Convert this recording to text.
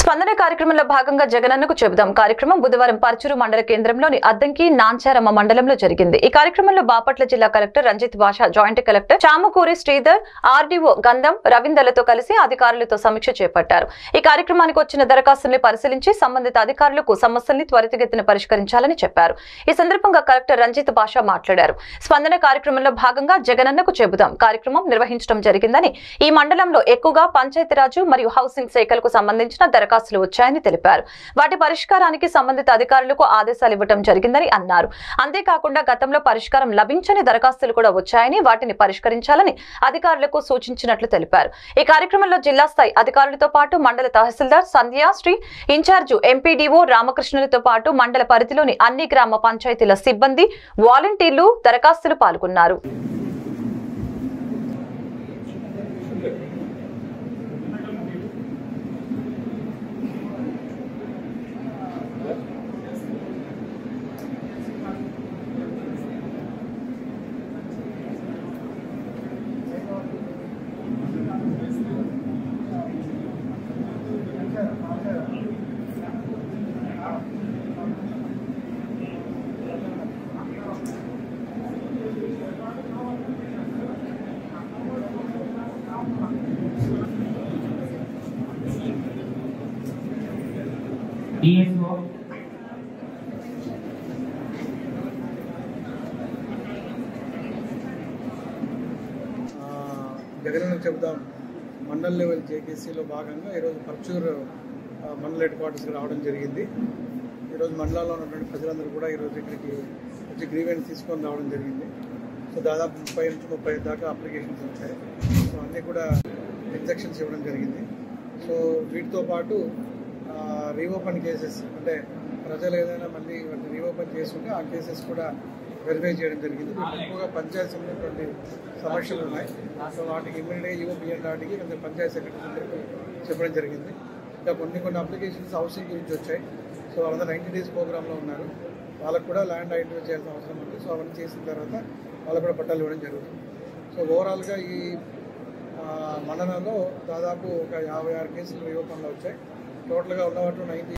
స్పందన కార్యక్రమంలో భాగంగా జగనన్నకు చెబుదాం కార్యక్రమం బుధవారం పర్చూరు మండల కేంద్రంలోని అద్దంకి నాంచారమ్మ మండలంలో జరిగింది। ఈ కార్యక్రమంలో బాపట్ల జిల్లా కలెక్టర్ రంజిత్ భాషా, జాయింట్ కలెక్టర్ చాముకూరి శ్రీధర్, ఆర్డీఓ గంధం రవీందర్లతో కలిసి అధికారులతో సమీక్ష చేపట్టారు। ఈ కార్యక్రమానికి వచ్చిన దరఖాస్తుల్ని పరిశీలించి సంబంధిత అధికారులకు సమస్యల్ని త్వరితగతిన పరిష్కరించాలని చెప్పారు। ఈ సందర్భంగా కలెక్టర్ రంజిత్ భాషా మాట్లాడారు। స్పందన కార్యక్రమంలో భాగంగా జగనన్నకు చెబుదాం కార్యక్రమం నిర్వహించడం జరిగిందని, ఈ మండలంలో ఎక్కువగా పంచాయతీరాజు మరియు హౌసింగ్ శాఖలకు సంబంధించిన దరఖాస్తులు వచ్చాయని తెలిపారు। వాటి పరిష్కారానికి సంబంధిత అధికారులకు ఆదేశాలు ఇవ్వడం జరిగిందని అన్నారు। అంతేకాకుండా గతంలో పరిష్కారం లభించని దరఖాస్తులు కూడా వచ్చాయని, వాటిని పరిష్కరించాలని అధికారులకు సూచించినట్లు తెలిపారు। ఈ కార్యక్రమంలో జిల్లా స్థాయి అధికారులతో పాటు మండల తహసీల్దార్ సంధ్యా శ్రీ, ఇన్ఛార్జు ఎంపీడీఓ రామకృష్ణులతో పాటు మండల పరిధిలోని అన్ని గ్రామ పంచాయతీల సిబ్బంది, వాలంటీర్లు దరఖాస్తులు పాల్గొన్నారు। జగనన్నకు చెబుదాం మండల్ లెవెల్ జేకేసీలో భాగంగా ఈరోజు పర్చూరు మండల హెడ్ క్వార్టర్స్కి రావడం జరిగింది। ఈరోజు మండలంలో ఉన్నటువంటి ప్రజలందరూ కూడా ఈరోజు ఇక్కడికి వచ్చి గ్రీవెన్స్ తీసుకొని రావడం జరిగింది। సో దాదాపు 30 నుంచి 35 దాకా అప్లికేషన్స్ వచ్చాయి। సో అన్నీ కూడా ఇన్స్ట్రక్షన్స్ ఇవ్వడం జరిగింది। సో వీటితో పాటు రీఓపెన్ కేసెస్, అంటే ప్రజలు ఏదైనా మళ్ళీ వాటిని రీఓపెన్ చేసుకుంటే ఆ కేసెస్ కూడా వెరిఫై చేయడం జరిగింది। ఎక్కువగా పంచాయతీ ఉన్నటువంటి సమస్యలు ఉన్నాయి। సో వాటికి ఇమ్మీడియట్గా ఈఓబిఎన్ వాటికి కొంచెం పంచాయతీ సెక్రటరీ చెప్పడం జరిగింది। ఇంకా కొన్ని అప్లికేషన్స్ హౌసింగ్ గురించి వచ్చాయి। సో వాళ్ళందరూ 90 days ప్రోగ్రాంలో ఉన్నారు, వాళ్ళకు కూడా ల్యాండ్ ఐడెంటిఫై చేయాల్సిన అవసరం ఉంది। సో అవన్నీ చేసిన తర్వాత వాళ్ళకు కూడా పట్టాలు ఇవ్వడం జరుగుతుంది। సో ఓవరాల్గా ఈ మండలంలో దాదాపు ఒక 56 కేసులు రీఓపెన్లో వచ్చాయి। టోటల్గా ఉన్నవాటి 90